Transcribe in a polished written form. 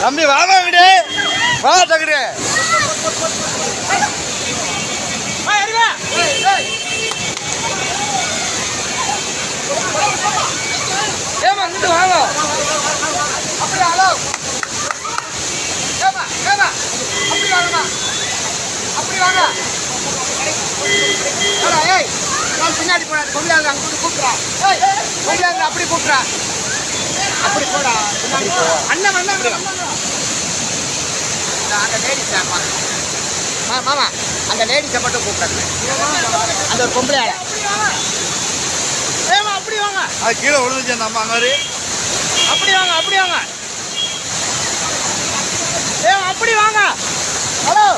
தம்பி வாங்க விடு வா தகுடு ஏமா இங்கிட்டு வாங்க அப்படி ஹலோ ஏமா ஏமா அப்படி வாங்கம்மா அப்படி வாங்க ஏய் நான் பின்னாடி போறேன் கொண்டாங்க அங்கிட்டு கூப்பிட்றா ஏய் கொண்டாங்க அப்படி கூப்பிட்றா அப்படி போடா அண்ணன் அண்ணன் அந்த லேடிஸ் மாமா அந்த லேடிஸை மட்டும் கூப்பிட்றாங்க அந்த ஒரு பொம்பளை ஆளை ஏமா அப்படி வாங்க அது கீழே விழுந்துச்சு அந்த அம்மா அங்கே அப்படி வாங்க அப்படி வாங்க ஏமா அப்படி வாங்க ஹலோ